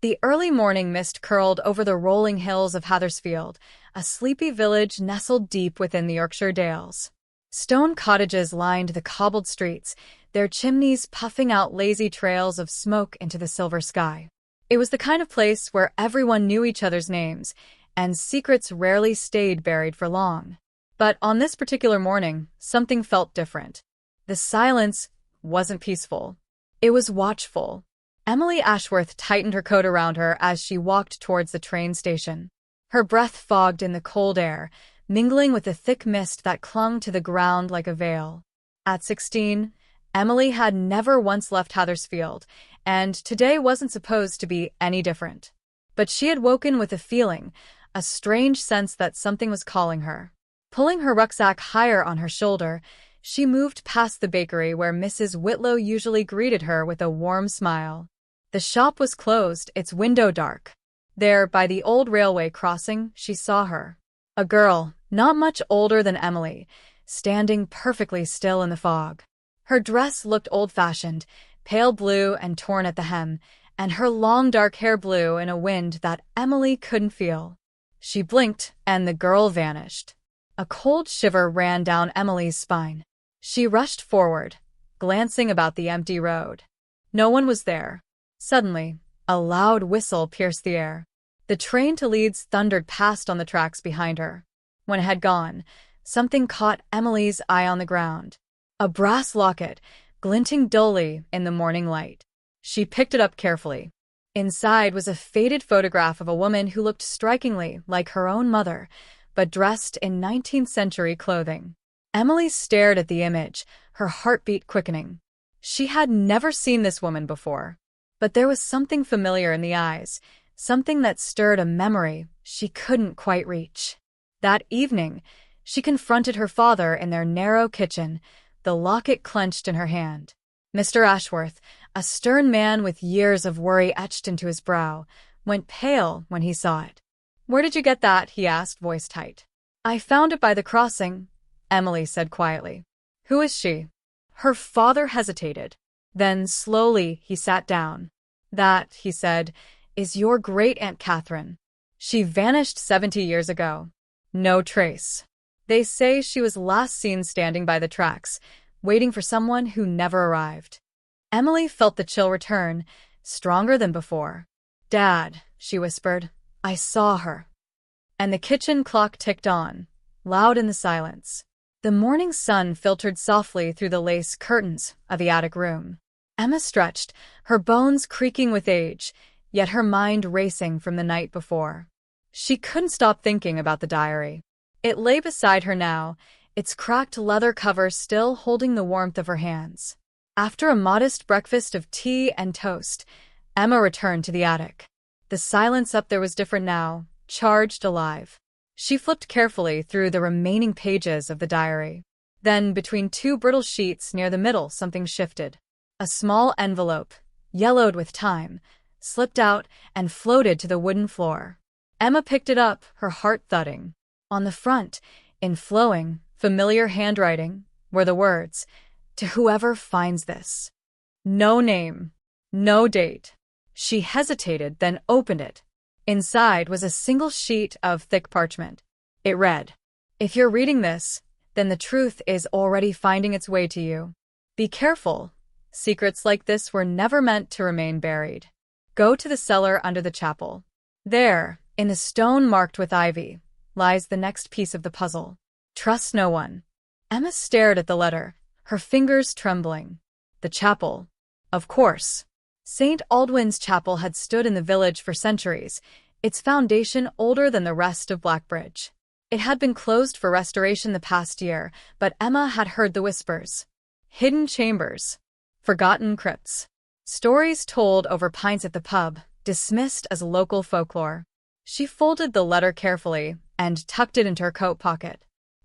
The early morning mist curled over the rolling hills of Hathersfield, a sleepy village nestled deep within the Yorkshire Dales. Stone cottages lined the cobbled streets, their chimneys puffing out lazy trails of smoke into the silver sky. It was the kind of place where everyone knew each other's names, and secrets rarely stayed buried for long. But on this particular morning, something felt different. The silence wasn't peaceful. It was watchful. Emily Ashworth tightened her coat around her as she walked towards the train station. Her breath fogged in the cold air, mingling with the thick mist that clung to the ground like a veil. At 16, Emily had never once left Hathersfield, and today wasn't supposed to be any different. But she had woken with a feeling, a strange sense that something was calling her. Pulling her rucksack higher on her shoulder, she moved past the bakery where Mrs. Whitlow usually greeted her with a warm smile. The shop was closed, its window dark. There, by the old railway crossing, she saw her. A girl, not much older than Emily, standing perfectly still in the fog. Her dress looked old-fashioned, pale blue and torn at the hem, and her long dark hair blew in a wind that Emily couldn't feel. She blinked, and the girl vanished. A cold shiver ran down Emily's spine. She rushed forward, glancing about the empty road. No one was there. Suddenly, a loud whistle pierced the air. The train to Leeds thundered past on the tracks behind her. When it had gone, something caught Emily's eye on the ground. A brass locket, glinting dully in the morning light. She picked it up carefully. Inside was a faded photograph of a woman who looked strikingly like her own mother, but dressed in 19th-century clothing. Emily stared at the image, her heartbeat quickening. She had never seen this woman before. But there was something familiar in the eyes, something that stirred a memory she couldn't quite reach. That evening, she confronted her father in their narrow kitchen, the locket clenched in her hand. Mr. Ashworth, a stern man with years of worry etched into his brow, went pale when he saw it. "Where did you get that?" he asked, voice tight. "I found it by the crossing," Emily said quietly. "Who is she?" Her father hesitated. Then, slowly, he sat down. "That," he said, "is your great-aunt Catherine. She vanished 70 years ago. No trace. They say she was last seen standing by the tracks, waiting for someone who never arrived." Emily felt the chill return, stronger than before. "Dad," she whispered, "I saw her." And the kitchen clock ticked on, loud in the silence. The morning sun filtered softly through the lace curtains of the attic room. Emma stretched, her bones creaking with age, yet her mind racing from the night before. She couldn't stop thinking about the diary. It lay beside her now, its cracked leather cover still holding the warmth of her hands. After a modest breakfast of tea and toast, Emma returned to the attic. The silence up there was different now, charged, alive. She flipped carefully through the remaining pages of the diary. Then, between two brittle sheets near the middle, something shifted. A small envelope, yellowed with time, slipped out and floated to the wooden floor. Emma picked it up, her heart thudding. On the front, in flowing, familiar handwriting, were the words, "To whoever finds this." No name, no date. She hesitated, then opened it. Inside was a single sheet of thick parchment. It read, "If you're reading this, then the truth is already finding its way to you. Be careful. Secrets like this were never meant to remain buried. Go to the cellar under the chapel. There, in the stone marked with ivy, lies the next piece of the puzzle. Trust no one." Emma stared at the letter, her fingers trembling. The chapel. Of course. St. Aldwyn's Chapel had stood in the village for centuries, its foundation older than the rest of Blackbridge. It had been closed for restoration the past year, but Emma had heard the whispers. Hidden chambers. Forgotten crypts. Stories told over pints at the pub, dismissed as local folklore. She folded the letter carefully and tucked it into her coat pocket.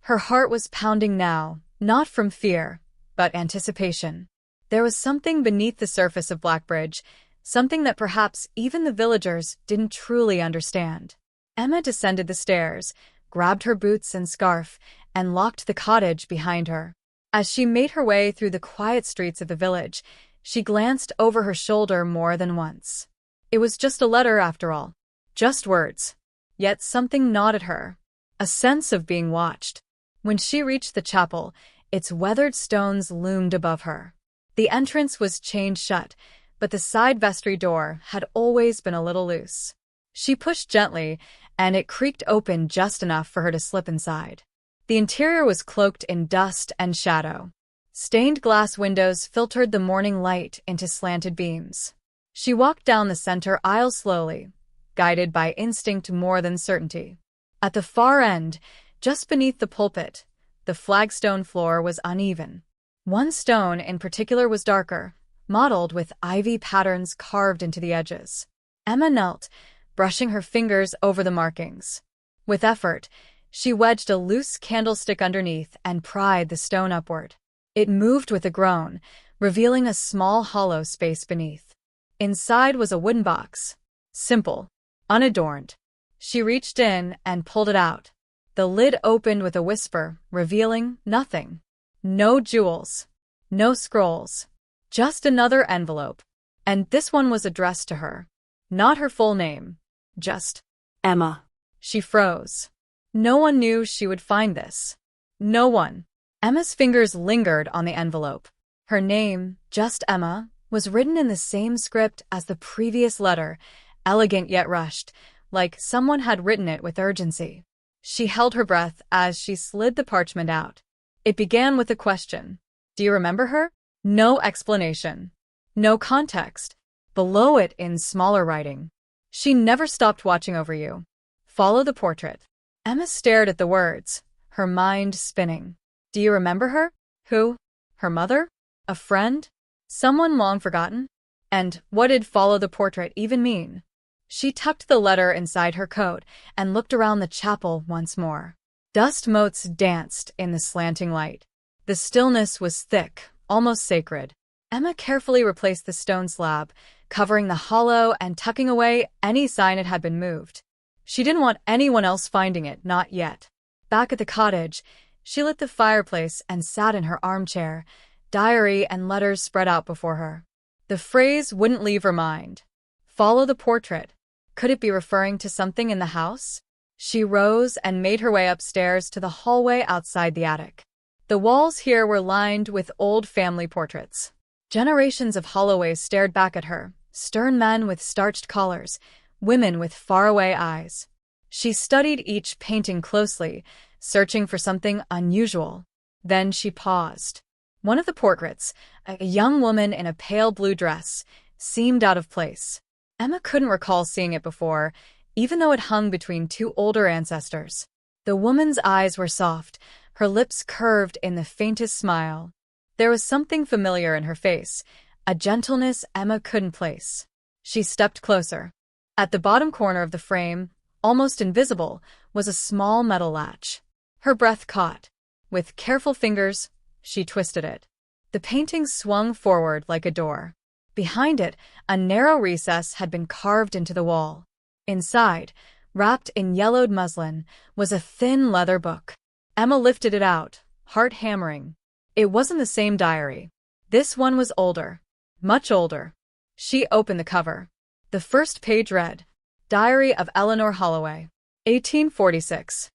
Her heart was pounding now, not from fear, but anticipation. There was something beneath the surface of Blackbridge, something that perhaps even the villagers didn't truly understand. Emma descended the stairs, grabbed her boots and scarf, and locked the cottage behind her. As she made her way through the quiet streets of the village, she glanced over her shoulder more than once. It was just a letter after all. Just words. Yet something gnawed at her. A sense of being watched. When she reached the chapel, its weathered stones loomed above her. The entrance was chained shut, but the side vestry door had always been a little loose. She pushed gently, and it creaked open just enough for her to slip inside. The interior was cloaked in dust and shadow. Stained glass windows filtered the morning light into slanted beams. She walked down the center aisle slowly, guided by instinct more than certainty. At the far end, just beneath the pulpit, the flagstone floor was uneven. One stone in particular was darker, mottled with ivy patterns carved into the edges. Emma knelt, brushing her fingers over the markings. With effort, she wedged a loose candlestick underneath and pried the stone upward. It moved with a groan, revealing a small hollow space beneath. Inside was a wooden box. Simple, unadorned. She reached in and pulled it out. The lid opened with a whisper, revealing nothing. No jewels. No scrolls. Just another envelope. And this one was addressed to her. Not her full name. Just Emma. She froze. No one knew she would find this. No one. Emma's fingers lingered on the envelope. Her name, just Emma, was written in the same script as the previous letter, elegant yet rushed, like someone had written it with urgency. She held her breath as she slid the parchment out. It began with a question. Do you remember her? No explanation. No context. Below it in smaller writing. She never stopped watching over you. Follow the portrait. Emma stared at the words, her mind spinning. Do you remember her? Who? Her mother? A friend? Someone long forgotten? And what did follow the portrait even mean? She tucked the letter inside her coat and looked around the chapel once more. Dust motes danced in the slanting light. The stillness was thick, almost sacred. Emma carefully replaced the stone slab, covering the hollow and tucking away any sign it had been moved. She didn't want anyone else finding it, not yet. Back at the cottage, she lit the fireplace and sat in her armchair, diary and letters spread out before her. The phrase wouldn't leave her mind. Follow the portrait. Could it be referring to something in the house? She rose and made her way upstairs to the hallway outside the attic. The walls here were lined with old family portraits. Generations of Holloways stared back at her, stern men with starched collars, women with faraway eyes. She studied each painting closely, searching for something unusual. Then she paused. One of the portraits, a young woman in a pale blue dress, seemed out of place. Emma couldn't recall seeing it before, even though it hung between two older ancestors. The woman's eyes were soft, her lips curved in the faintest smile. There was something familiar in her face, a gentleness Emma couldn't place. She stepped closer. At the bottom corner of the frame, almost invisible, was a small metal latch. Her breath caught. With careful fingers, she twisted it. The painting swung forward like a door. Behind it, a narrow recess had been carved into the wall. Inside, wrapped in yellowed muslin, was a thin leather book. Emma lifted it out, heart hammering. It wasn't the same diary. This one was older. Much older. She opened the cover. The first page read, Diary of Eleanor Holloway, 1846.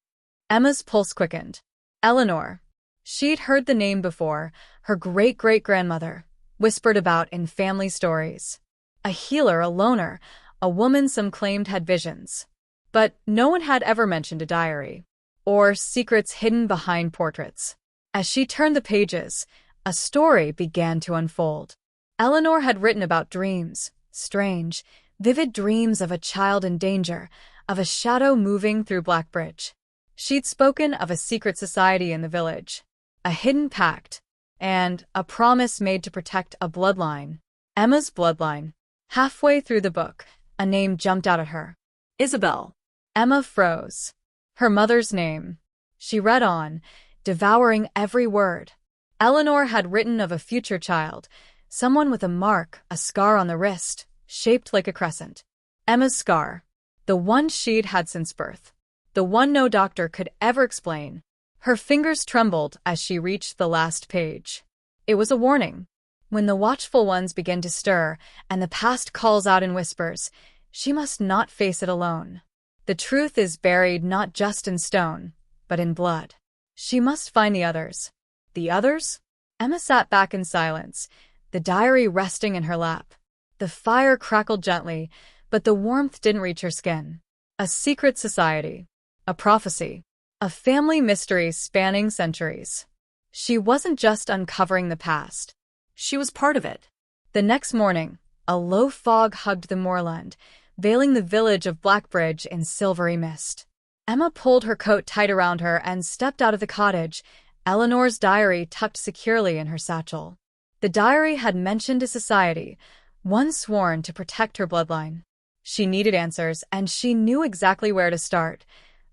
Emma's pulse quickened. Eleanor. She'd heard the name before, her great-great-grandmother, whispered about in family stories. A healer, a loner, a woman some claimed had visions. But no one had ever mentioned a diary, or secrets hidden behind portraits. As she turned the pages, a story began to unfold. Eleanor had written about dreams, strange, vivid dreams of a child in danger, of a shadow moving through Blackbridge. She'd spoken of a secret society in the village, a hidden pact, and a promise made to protect a bloodline. Emma's bloodline. Halfway through the book, a name jumped out at her. Isabel. Emma froze. Her mother's name. She read on, devouring every word. Eleanor had written of a future child, someone with a mark, a scar on the wrist, shaped like a crescent. Emma's scar. The one she'd had since birth. The one no doctor could ever explain. Her fingers trembled as she reached the last page. It was a warning. When the watchful ones begin to stir, and the past calls out in whispers, She must not face it alone. The truth is buried not just in stone, but in blood. She must find the others. The others? Emma sat back in silence, the diary resting in her lap. The fire crackled gently, but the warmth didn't reach her skin. A secret society. A prophecy. A family mystery spanning centuries. She wasn't just uncovering the past. She was part of it. The next morning, a low fog hugged the moorland, veiling the village of Blackbridge in silvery mist. Emma pulled her coat tight around her and stepped out of the cottage, Eleanor's diary tucked securely in her satchel. The diary had mentioned a society, one sworn to protect her bloodline. She needed answers, and she knew exactly where to start.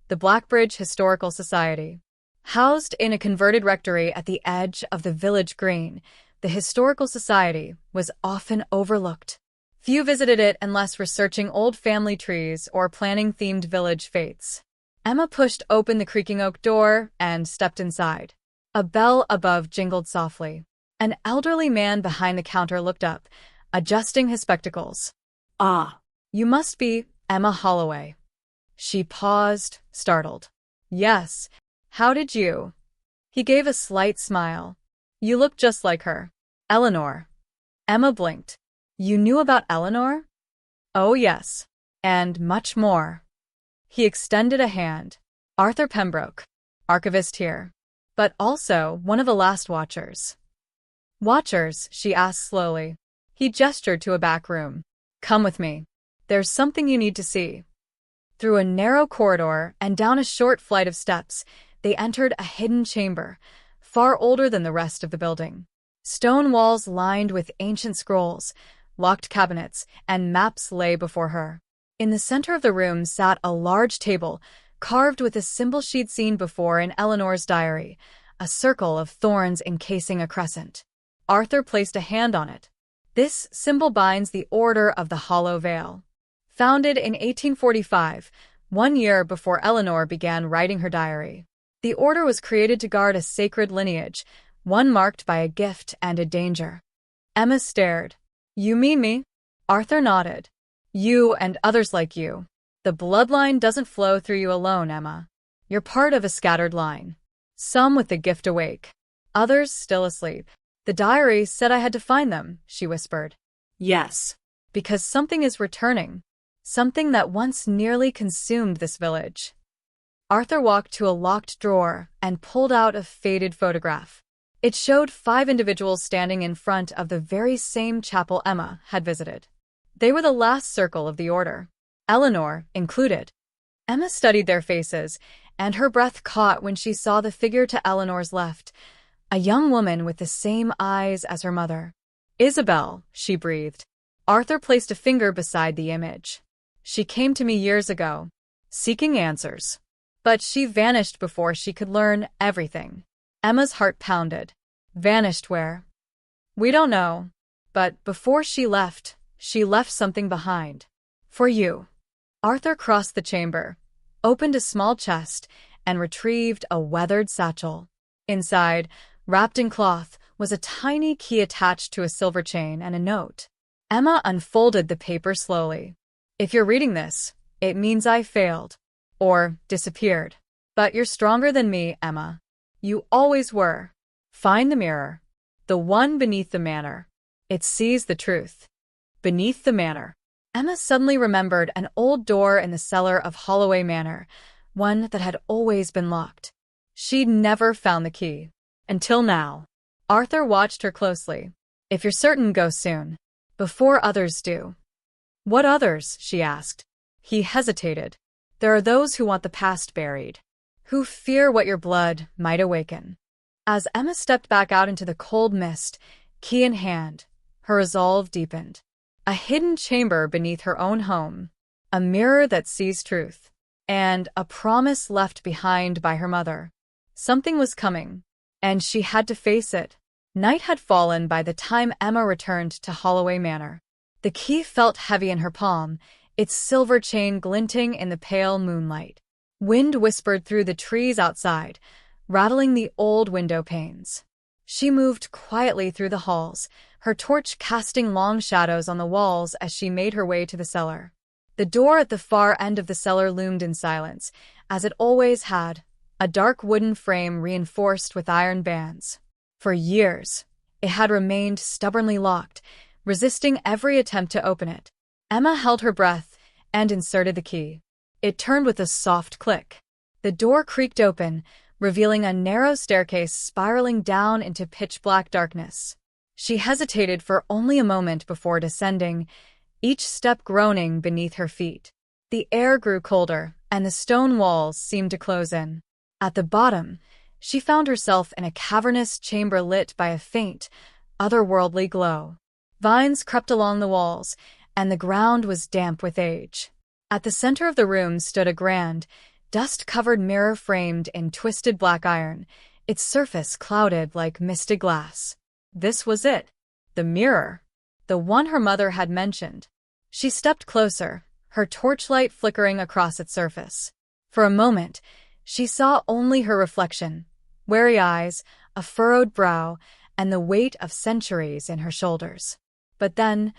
The Blackbridge Historical Society. Housed in a converted rectory at the edge of the village green, the Historical Society was often overlooked. Few visited it unless researching old family trees or planning themed village fates. Emma pushed open the creaking oak door and stepped inside. A bell above jingled softly. An elderly man behind the counter looked up, adjusting his spectacles. "Ah, you must be Emma Holloway." She paused, startled. "Yes. How did you?" He gave a slight smile. "You look just like her. Eleanor." Emma blinked. "You knew about Eleanor?" "Oh, yes. And much more." He extended a hand. "Arthur Pembroke, archivist here. But also one of the last Watchers." "Watchers?" she asked slowly. He gestured to a back room. "Come with me. There's something you need to see." Through a narrow corridor and down a short flight of steps, they entered a hidden chamber, far older than the rest of the building. Stone walls lined with ancient scrolls, locked cabinets, and maps lay before her. In the center of the room sat a large table, carved with a symbol she'd seen before in Eleanor's diary, a circle of thorns encasing a crescent. Arthur placed a hand on it. This symbol binds the Order of the Hollow Veil. Founded in 1845, 1 year before Eleanor began writing her diary. The order was created to guard a sacred lineage, one marked by a gift and a danger. Emma stared. "You mean me?" Arthur nodded. "You and others like you. The bloodline doesn't flow through you alone, Emma. You're part of a scattered line. Some with the gift awake, others still asleep. The diary said I had to find them," she whispered. "Yes, because something is returning. Something that once nearly consumed this village." Arthur walked to a locked drawer and pulled out a faded photograph. It showed 5 individuals standing in front of the very same chapel Emma had visited. They were the last circle of the order, Eleanor included. Emma studied their faces, and her breath caught when she saw the figure to Eleanor's left, a young woman with the same eyes as her mother. "Isabel," she breathed. Arthur placed a finger beside the image. "She came to me years ago, seeking answers. But she vanished before she could learn everything." Emma's heart pounded. "Vanished where?" "We don't know. But before she left something behind. For you." Arthur crossed the chamber, opened a small chest, and retrieved a weathered satchel. Inside, wrapped in cloth, was a tiny key attached to a silver chain and a note. Emma unfolded the paper slowly. "If you're reading this, it means I failed. Or disappeared. But you're stronger than me, Emma. You always were. Find the mirror. The one beneath the manor. It sees the truth. Beneath the manor." Emma suddenly remembered an old door in the cellar of Holloway Manor, one that had always been locked. She'd never found the key. Until now. Arthur watched her closely. "If you're certain, go soon. Before others do." "What others?" she asked. He hesitated. "There are those who want the past buried, who fear what your blood might awaken." As Emma stepped back out into the cold mist, key in hand, her resolve deepened. A hidden chamber beneath her own home, a mirror that sees truth, and a promise left behind by her mother. Something was coming, and she had to face it. Night had fallen by the time Emma returned to Holloway Manor. The key felt heavy in her palm, its silver chain glinting in the pale moonlight. Wind whispered through the trees outside, rattling the old window panes. She moved quietly through the halls, her torch casting long shadows on the walls as she made her way to the cellar. The door at the far end of the cellar loomed in silence, as it always had, a dark wooden frame reinforced with iron bands. For years, it had remained stubbornly locked, resisting every attempt to open it. Emma held her breath and inserted the key. It turned with a soft click. The door creaked open, revealing a narrow staircase spiraling down into pitch-black darkness. She hesitated for only a moment before descending, each step groaning beneath her feet. The air grew colder, and the stone walls seemed to close in. At the bottom, she found herself in a cavernous chamber lit by a faint, otherworldly glow. Vines crept along the walls, and the ground was damp with age. At the center of the room stood a grand, dust-covered mirror framed in twisted black iron, its surface clouded like misted glass. This was it. The mirror. The one her mother had mentioned. She stepped closer, her torchlight flickering across its surface. For a moment, she saw only her reflection, wary eyes, a furrowed brow, and the weight of centuries in her shoulders. But then,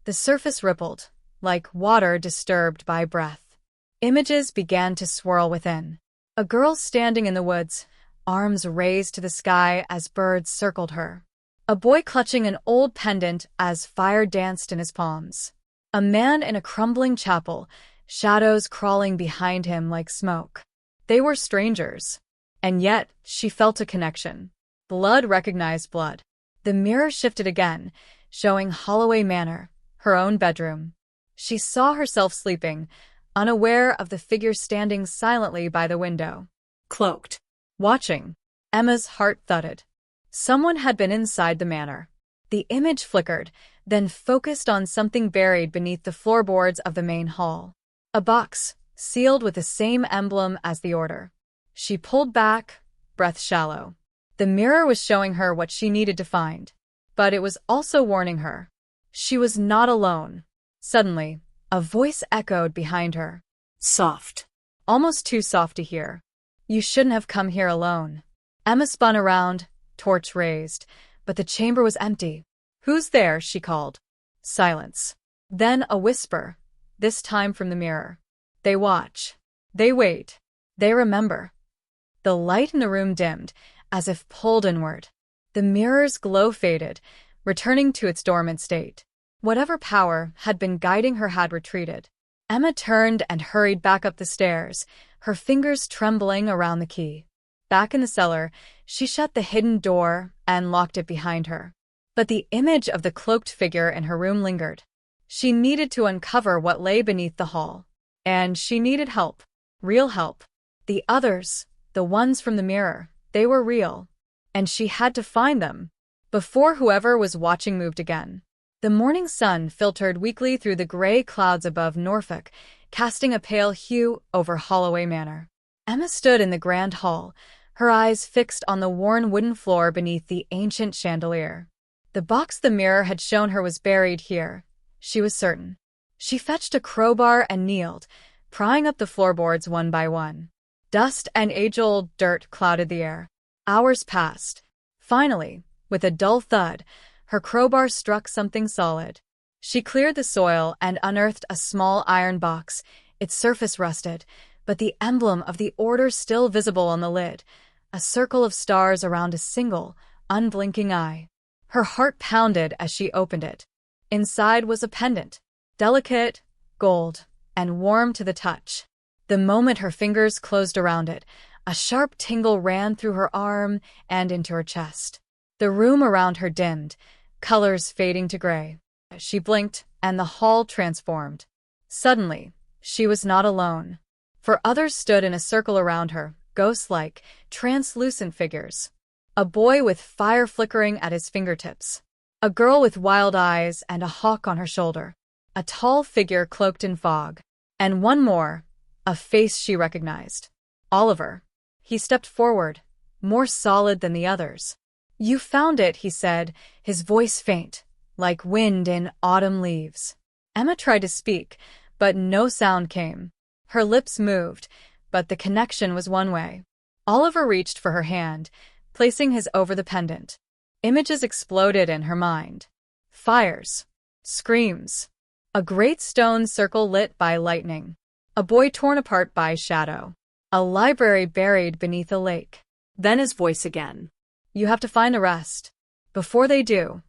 the surface rippled, like water disturbed by breath. Images began to swirl within. A girl standing in the woods, arms raised to the sky as birds circled her. A boy clutching an old pendant as fire danced in his palms. A man in a crumbling chapel, shadows crawling behind him like smoke. They were strangers. And yet, she felt a connection. Blood recognized blood. The mirror shifted again, showing Holloway Manor, her own bedroom. She saw herself sleeping, unaware of the figure standing silently by the window. Cloaked. Watching. Emma's heart thudded. Someone had been inside the manor. The image flickered, then focused on something buried beneath the floorboards of the main hall. A box, sealed with the same emblem as the order. She pulled back, breath shallow. The mirror was showing her what she needed to find. But it was also warning her. She was not alone. Suddenly, a voice echoed behind her. Soft. Almost too soft to hear. You shouldn't have come here alone. Emma spun around, torch raised, but the chamber was empty. Who's there? She called. Silence. Then a whisper, this time from the mirror. They watch. They wait. They remember. The light in the room dimmed, as if pulled inward. The mirror's glow faded, returning to its dormant state. Whatever power had been guiding her had retreated. Emma turned and hurried back up the stairs, her fingers trembling around the key. Back in the cellar, she shut the hidden door and locked it behind her. But the image of the cloaked figure in her room lingered. She needed to uncover what lay beneath the hall. And she needed help. Real help. The others, the ones from the mirror, they were real. And she had to find them, before whoever was watching moved again. The morning sun filtered weakly through the gray clouds above Norfolk, casting a pale hue over Holloway Manor. Emma stood in the grand hall, her eyes fixed on the worn wooden floor beneath the ancient chandelier. The box the mirror had shown her was buried here, she was certain. She fetched a crowbar and kneeled, prying up the floorboards one by one. Dust and age-old dirt clouded the air. Hours passed. Finally, with a dull thud, her crowbar struck something solid. She cleared the soil and unearthed a small iron box, its surface rusted, but the emblem of the order still visible on the lid, a circle of stars around a single, unblinking eye. Her heart pounded as she opened it. Inside was a pendant, delicate, gold, and warm to the touch. The moment her fingers closed around it, a sharp tingle ran through her arm and into her chest. The room around her dimmed, colors fading to gray. She blinked, and the hall transformed. Suddenly, she was not alone. For others stood in a circle around her, ghost-like, translucent figures. A boy with fire flickering at his fingertips. A girl with wild eyes and a hawk on her shoulder. A tall figure cloaked in fog. And one more, a face she recognized. Oliver. He stepped forward, more solid than the others. You found it, he said, his voice faint, like wind in autumn leaves. Emma tried to speak, but no sound came. Her lips moved, but the connection was one way. Oliver reached for her hand, placing his over the pendant. Images exploded in her mind. Fires. Screams. A great stone circle lit by lightning. A boy torn apart by shadow. A library buried beneath a lake. Then his voice again. You have to find the rest. Before they do.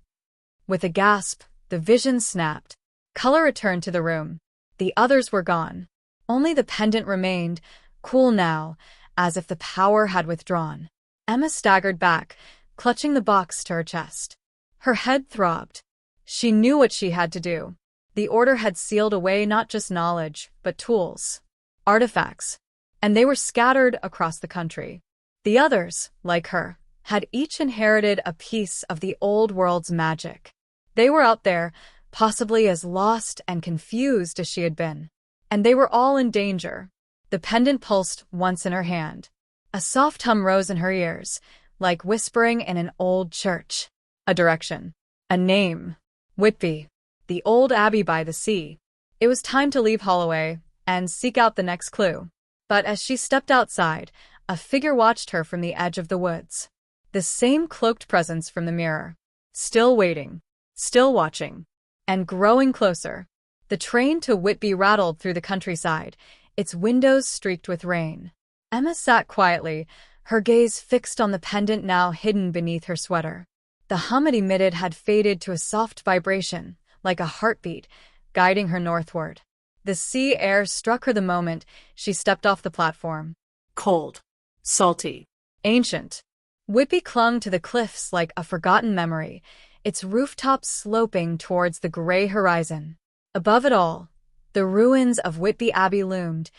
With a gasp, the vision snapped. Color returned to the room. The others were gone. Only the pendant remained, cool now, as if the power had withdrawn. Emma staggered back, clutching the box to her chest. Her head throbbed. She knew what she had to do. The order had sealed away not just knowledge, but tools. Artifacts. And they were scattered across the country. The others, like her, had each inherited a piece of the old world's magic. They were out there, possibly as lost and confused as she had been. And they were all in danger. The pendant pulsed once in her hand. A soft hum rose in her ears, like whispering in an old church. A direction. A name. Whitby. The old abbey by the sea. It was time to leave Holloway and seek out the next clue. But as she stepped outside, a figure watched her from the edge of the woods. The same cloaked presence from the mirror. Still waiting. Still watching. And growing closer. The train to Whitby rattled through the countryside, its windows streaked with rain. Emma sat quietly, her gaze fixed on the pendant now hidden beneath her sweater. The hum it emitted had faded to a soft vibration, like a heartbeat, guiding her northward. The sea air struck her the moment she stepped off the platform. Cold. Salty. Ancient. Whitby clung to the cliffs like a forgotten memory, its rooftops sloping towards the gray horizon. Above it all, the ruins of Whitby Abbey loomed,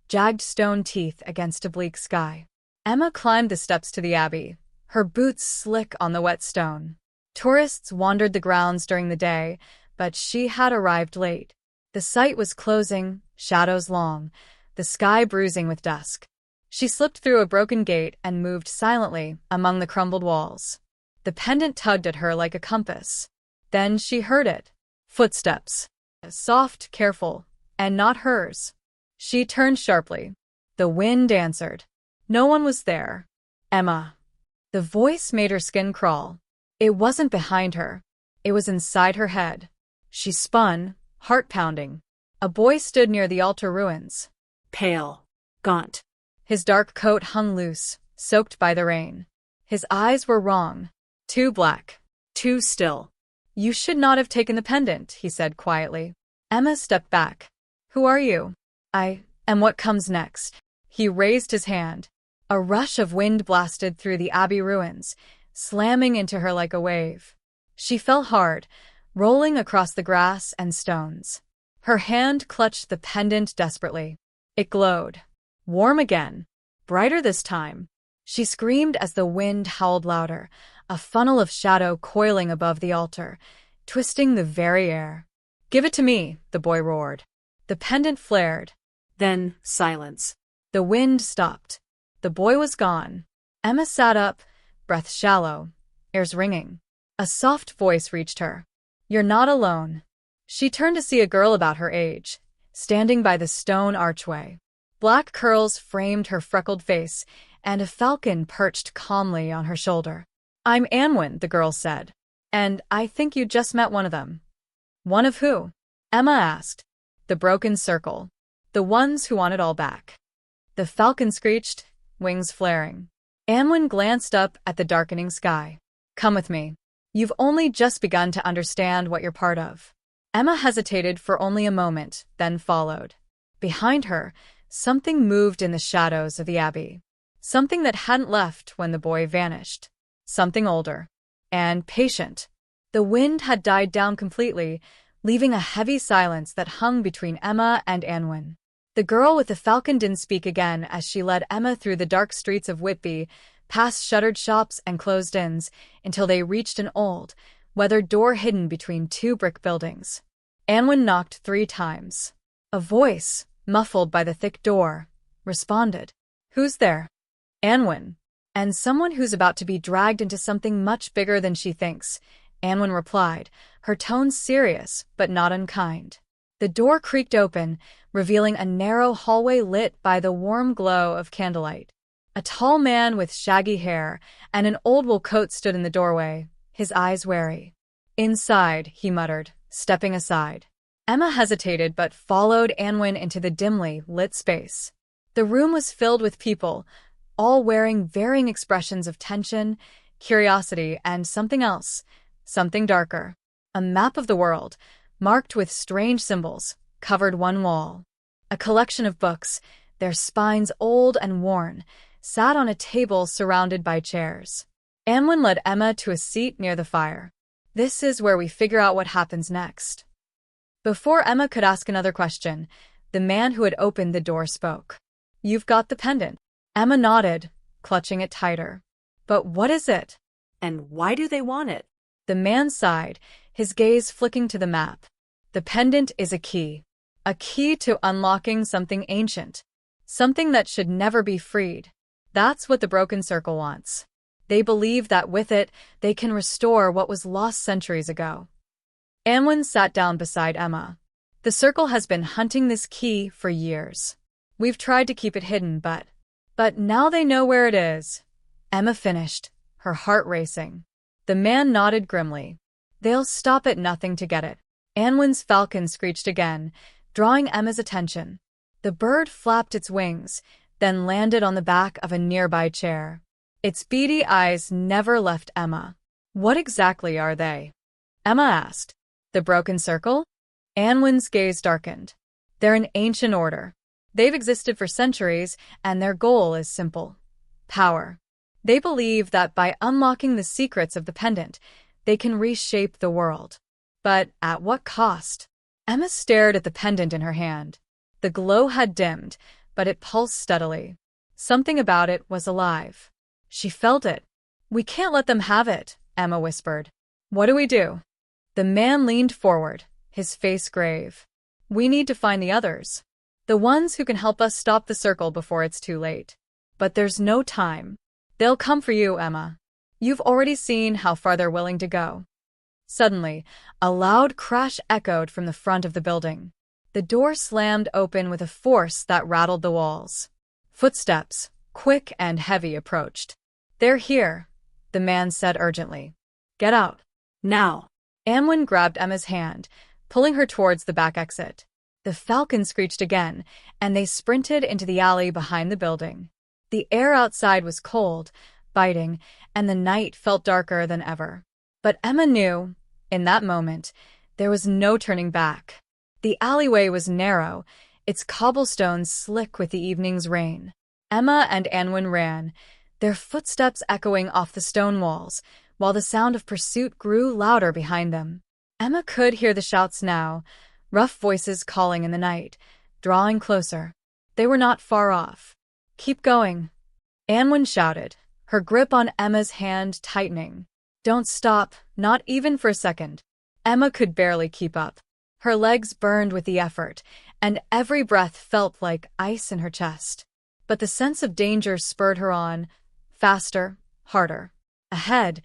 jagged stone teeth against a bleak sky. Emma climbed the steps to the abbey, her boots slick on the wet stone. Tourists wandered the grounds during the day, but she had arrived late. The site was closing, shadows long, the sky bruising with dusk. She slipped through a broken gate and moved silently among the crumbled walls. The pendant tugged at her like a compass. Then she heard it. Footsteps. Soft, careful, and not hers. She turned sharply. The wind answered. No one was there. Emma. The voice made her skin crawl. It wasn't behind her. It was inside her head. She spun, heart pounding. A boy stood near the altar ruins. Pale. Gaunt. His dark coat hung loose, soaked by the rain. His eyes were wrong. Too black. Too still. You should not have taken the pendant, he said quietly. Emma stepped back. Who are you? And what comes next? He raised his hand. A rush of wind blasted through the abbey ruins, slamming into her like a wave. She fell hard, rolling across the grass and stones. Her hand clutched the pendant desperately. It glowed. Warm again. Brighter this time. She screamed as the wind howled louder, a funnel of shadow coiling above the altar, twisting the very air. Give it to me, the boy roared. The pendant flared. Then silence. The wind stopped. The boy was gone. Emma sat up, breath shallow, ears ringing. A soft voice reached her. You're not alone. She turned to see a girl about her age, standing by the stone archway. Black curls framed her freckled face, and a falcon perched calmly on her shoulder. I'm Anwen, the girl said. And I think you just met one of them. One of who? Emma asked. The broken circle. The ones who want it all back. The falcon screeched, wings flaring. Anwen glanced up at the darkening sky. Come with me. You've only just begun to understand what you're part of. Emma hesitated for only a moment, then followed. Behind her, something moved in the shadows of the abbey. Something that hadn't left when the boy vanished. Something older. And patient. The wind had died down completely, leaving a heavy silence that hung between Emma and Anwen. The girl with the falcon didn't speak again as she led Emma through the dark streets of Whitby, past shuttered shops and closed inns, until they reached an old, weathered door hidden between two brick buildings. Anwen knocked 3 times. A voice, muffled by the thick door, responded. Who's there? Anwen. And someone who's about to be dragged into something much bigger than she thinks, Anwen replied, her tone serious but not unkind. The door creaked open, revealing a narrow hallway lit by the warm glow of candlelight. A tall man with shaggy hair and an old wool coat stood in the doorway, his eyes wary. Inside, he muttered, stepping aside. Emma hesitated but followed Anwen into the dimly lit space. The room was filled with people, all wearing varying expressions of tension, curiosity, and something else, something darker. A map of the world, marked with strange symbols, covered one wall. A collection of books, their spines old and worn, sat on a table surrounded by chairs. Anwen led Emma to a seat near the fire. This is where we figure out what happens next. Before Emma could ask another question, the man who had opened the door spoke. You've got the pendant. Emma nodded, clutching it tighter. But what is it? And why do they want it? The man sighed, his gaze flicking to the map. The pendant is a key to unlocking something ancient, something that should never be freed. That's what the Broken Circle wants. They believe that with it, they can restore what was lost centuries ago. Anwen sat down beside Emma. The Circle has been hunting this key for years. We've tried to keep it hidden, but now they know where it is. Emma finished, her heart racing. The man nodded grimly. They'll stop at nothing to get it. Anwen's falcon screeched again, drawing Emma's attention. The bird flapped its wings, then landed on the back of a nearby chair. Its beady eyes never left Emma. What exactly are they? Emma asked. The Broken Circle? Anwen's gaze darkened. They're an ancient order. They've existed for centuries, and their goal is simple. Power. They believe that by unlocking the secrets of the pendant, they can reshape the world. But at what cost? Emma stared at the pendant in her hand. The glow had dimmed, but it pulsed steadily. Something about it was alive. She felt it. We can't let them have it, Emma whispered. What do we do? The man leaned forward, his face grave. We need to find the others. The ones who can help us stop the circle before it's too late. But there's no time. They'll come for you, Emma. You've already seen how far they're willing to go. Suddenly, a loud crash echoed from the front of the building. The door slammed open with a force that rattled the walls. Footsteps, quick and heavy, approached. They're here, the man said urgently. Get out. Now. Anwen grabbed Emma's hand, pulling her towards the back exit. The falcon screeched again, and they sprinted into the alley behind the building. The air outside was cold, biting, and the night felt darker than ever. But Emma knew, in that moment, there was no turning back. The alleyway was narrow, its cobblestones slick with the evening's rain. Emma and Anwen ran, their footsteps echoing off the stone walls, while the sound of pursuit grew louder behind them. Emma could hear the shouts now, rough voices calling in the night, drawing closer. They were not far off. Keep going, Anwen shouted, her grip on Emma's hand tightening. Don't stop, not even for a second. Emma could barely keep up. Her legs burned with the effort, and every breath felt like ice in her chest. But the sense of danger spurred her on, faster, harder. Ahead,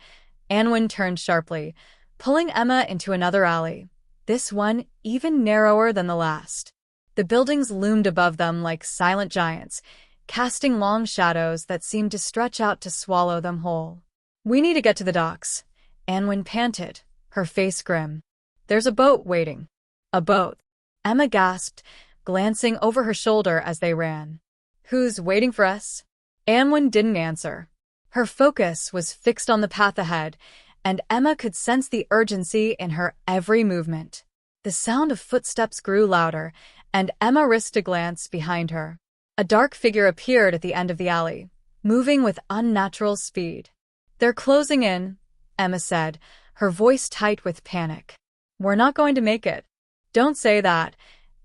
Anwen turned sharply, pulling Emma into another alley, this one even narrower than the last. The buildings loomed above them like silent giants, casting long shadows that seemed to stretch out to swallow them whole. We need to get to the docks, Anwen panted, her face grim. There's a boat waiting. A boat. Emma gasped, glancing over her shoulder as they ran. Who's waiting for us? Anwen didn't answer. Her focus was fixed on the path ahead, and Emma could sense the urgency in her every movement. The sound of footsteps grew louder, and Emma risked a glance behind her. A dark figure appeared at the end of the alley, moving with unnatural speed. They're closing in, Emma said, her voice tight with panic. We're not going to make it. Don't say that,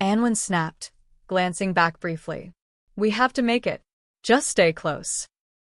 Anwen snapped, glancing back briefly. We have to make it. Just stay close.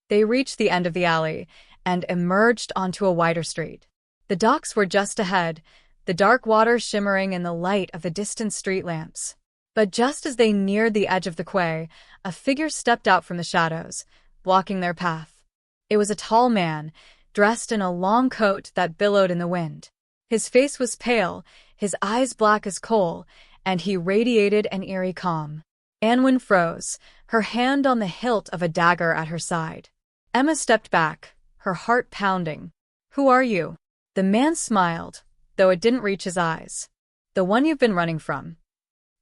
They reached the end of the alley and emerged onto a wider street. The docks were just ahead, the dark water shimmering in the light of the distant street lamps. But just as they neared the edge of the quay, a figure stepped out from the shadows, blocking their path. It was a tall man, dressed in a long coat that billowed in the wind. His face was pale, his eyes black as coal, and he radiated an eerie calm. Anwen froze, her hand on the hilt of a dagger at her side. Emma stepped back, her heart pounding. Who are you? The man smiled, though it didn't reach his eyes. The one you've been running from.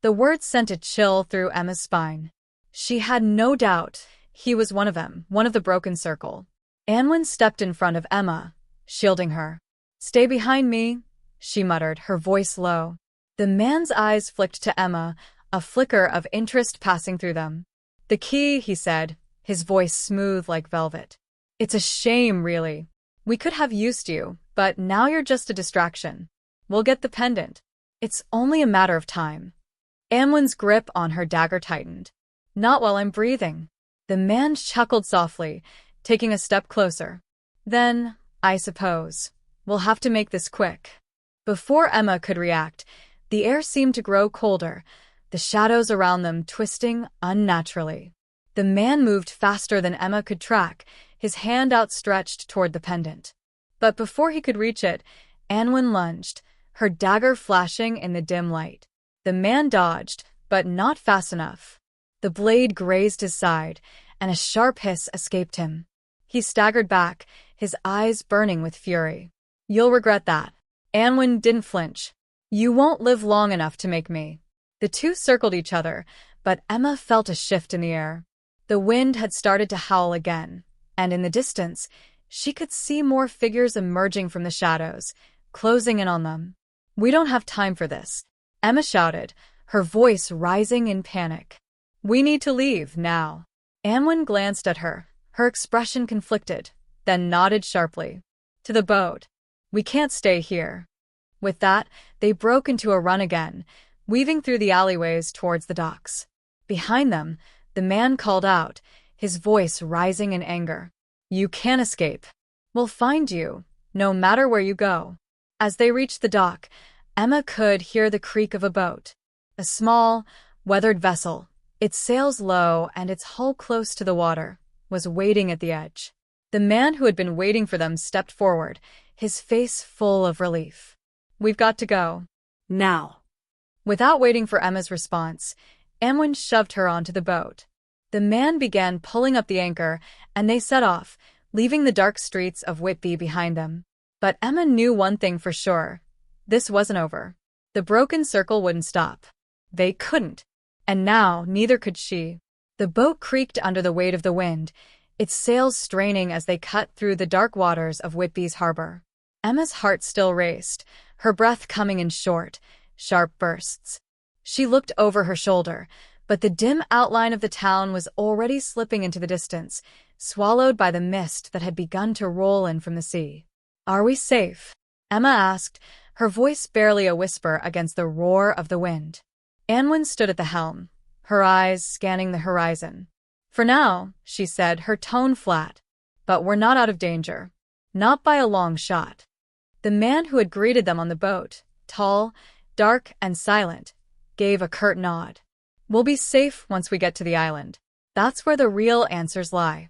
The words sent a chill through Emma's spine. She had no doubt he was one of them, one of the broken circle. Anwen stepped in front of Emma, shielding her. "Stay behind me," she muttered, her voice low. The man's eyes flicked to Emma, a flicker of interest passing through them. "The key," he said, his voice smooth like velvet. "It's a shame, really. We could have used you, but now you're just a distraction. We'll get the pendant. It's only a matter of time." Anwen's grip on her dagger tightened. "Not while I'm breathing." The man chuckled softly, taking a step closer. "Then, I suppose, we'll have to make this quick." Before Emma could react, the air seemed to grow colder, the shadows around them twisting unnaturally. The man moved faster than Emma could track, his hand outstretched toward the pendant. But before he could reach it, Anwen lunged, her dagger flashing in the dim light. The man dodged, but not fast enough. The blade grazed his side, and a sharp hiss escaped him. He staggered back, his eyes burning with fury. "You'll regret that." Anwen didn't flinch. "You won't live long enough to make me." The two circled each other, but Emma felt a shift in the air. The wind had started to howl again, and in the distance, she could see more figures emerging from the shadows, closing in on them. "We don't have time for this," Emma shouted, her voice rising in panic. "We need to leave, now." Anwen glanced at her, her expression conflicted, then nodded sharply. "To the boat. We can't stay here." With that, they broke into a run again, weaving through the alleyways towards the docks. Behind them, the man called out, his voice rising in anger. "You can't escape. We'll find you, no matter where you go." As they reached the dock, Emma could hear the creak of a boat. A small, weathered vessel, its sails low and its hull close to the water, was waiting at the edge. The man who had been waiting for them stepped forward, his face full of relief. "We've got to go. Now." Without waiting for Emma's response, Anwen shoved her onto the boat. The man began pulling up the anchor, and they set off, leaving the dark streets of Whitby behind them. But Emma knew one thing for sure. This wasn't over. The broken circle wouldn't stop. They couldn't. And now, neither could she. The boat creaked under the weight of the wind, its sails straining as they cut through the dark waters of Whitby's harbor. Emma's heart still raced, her breath coming in short, sharp bursts. She looked over her shoulder, but the dim outline of the town was already slipping into the distance, swallowed by the mist that had begun to roll in from the sea. "Are we safe?" Emma asked, her voice barely a whisper against the roar of the wind. Anwen stood at the helm, her eyes scanning the horizon. "For now," she said, her tone flat. "But we're not out of danger. Not by a long shot." The man who had greeted them on the boat, tall, dark, and silent, gave a curt nod. "We'll be safe once we get to the island. That's where the real answers lie."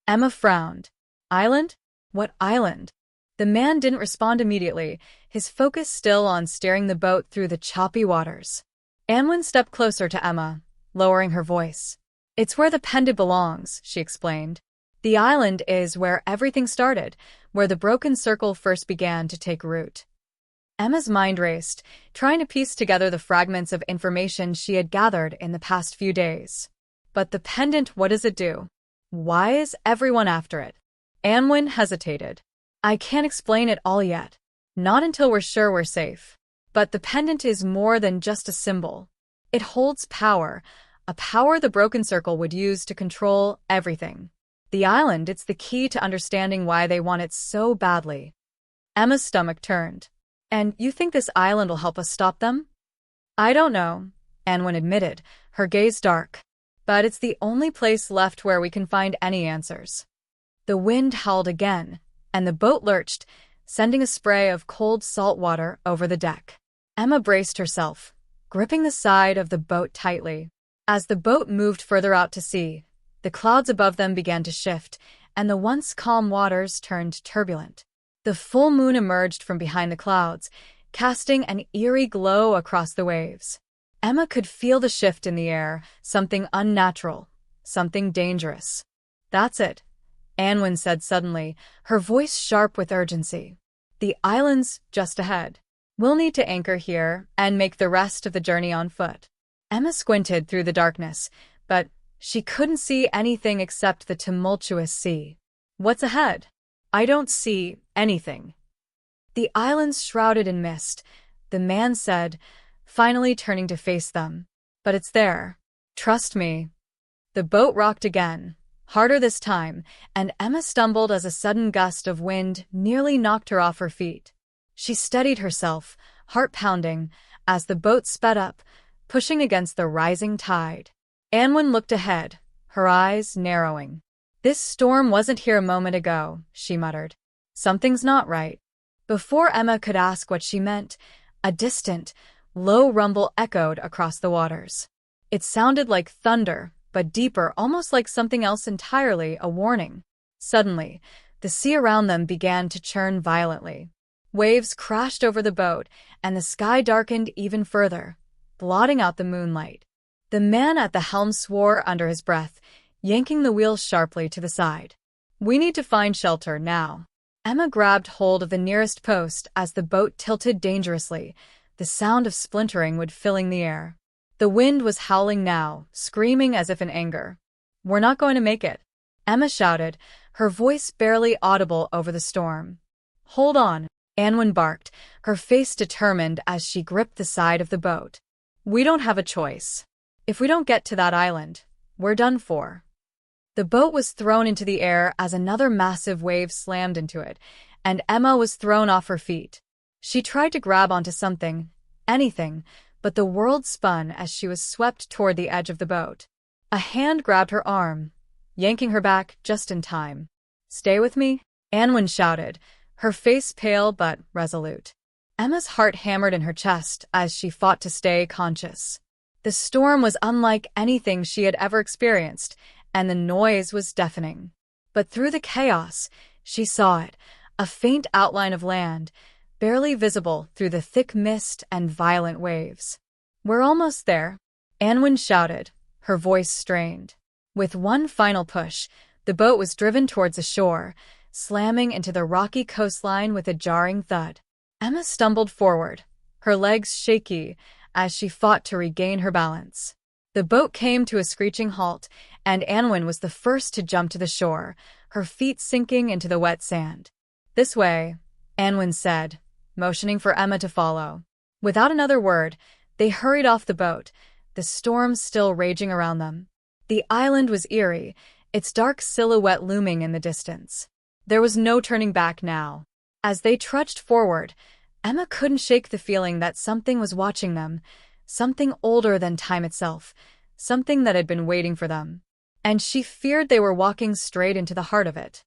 Emma frowned. "Island? What island?" The man didn't respond immediately, his focus still on steering the boat through the choppy waters. Anwen stepped closer to Emma, lowering her voice. "It's where the pendant belongs," she explained. "The island is where everything started, where the broken circle first began to take root." Emma's mind raced, trying to piece together the fragments of information she had gathered in the past few days. But the pendant, what does it do? Why is everyone after it? Anwen hesitated. "I can't explain it all yet. Not until we're sure we're safe. But the pendant is more than just a symbol. It holds power, a power the broken circle would use to control everything. The island, it's the key to understanding why they want it so badly." Emma's stomach turned. "And you think this island will help us stop them?" "I don't know," Anwen admitted, her gaze dark. "But it's the only place left where we can find any answers." The wind howled again, and the boat lurched, sending a spray of cold salt water over the deck. Emma braced herself, gripping the side of the boat tightly. As the boat moved further out to sea, the clouds above them began to shift, and the once calm waters turned turbulent. The full moon emerged from behind the clouds, casting an eerie glow across the waves. Emma could feel the shift in the air, something unnatural, something dangerous. "That's it," Anwen said suddenly, her voice sharp with urgency. "The island's just ahead." We'll need to anchor here and make the rest of the journey on foot. Emma squinted through the darkness, but she couldn't see anything except the tumultuous sea. What's ahead? I don't see anything. The island's shrouded in mist, the man said, finally turning to face them. But it's there. Trust me. The boat rocked again, harder this time, and Emma stumbled as a sudden gust of wind nearly knocked her off her feet. She steadied herself, heart pounding, as the boat sped up, pushing against the rising tide. Anwen looked ahead, her eyes narrowing. This storm wasn't here a moment ago, she muttered. Something's not right. Before Emma could ask what she meant, a distant, low rumble echoed across the waters. It sounded like thunder, but deeper, almost like something else entirely, a warning. Suddenly, the sea around them began to churn violently. Waves crashed over the boat, and the sky darkened even further, blotting out the moonlight. The man at the helm swore under his breath, yanking the wheel sharply to the side. We need to find shelter now. Emma grabbed hold of the nearest post as the boat tilted dangerously, the sound of splintering wood filling the air. The wind was howling now, screaming as if in anger. We're not going to make it, Emma shouted, her voice barely audible over the storm. Hold on, Anwen barked, her face determined as she gripped the side of the boat. We don't have a choice. If we don't get to that island, we're done for. The boat was thrown into the air as another massive wave slammed into it, and Emma was thrown off her feet. She tried to grab onto something, anything, but the world spun as she was swept toward the edge of the boat. A hand grabbed her arm, yanking her back just in time. Stay with me? Anwen shouted, her face pale but resolute. Emma's heart hammered in her chest as she fought to stay conscious. The storm was unlike anything she had ever experienced, and the noise was deafening. But through the chaos, she saw it, a faint outline of land, barely visible through the thick mist and violent waves. We're almost there, Anwen shouted, her voice strained. With one final push, the boat was driven towards the shore, slamming into the rocky coastline with a jarring thud. Emma stumbled forward, her legs shaky as she fought to regain her balance. The boat came to a screeching halt, and Anwen was the first to jump to the shore, her feet sinking into the wet sand. This way, Anwen said, motioning for Emma to follow. Without another word, they hurried off the boat, the storm still raging around them. The island was eerie, its dark silhouette looming in the distance. There was no turning back now. As they trudged forward, Emma couldn't shake the feeling that something was watching them, something older than time itself, something that had been waiting for them. And she feared they were walking straight into the heart of it.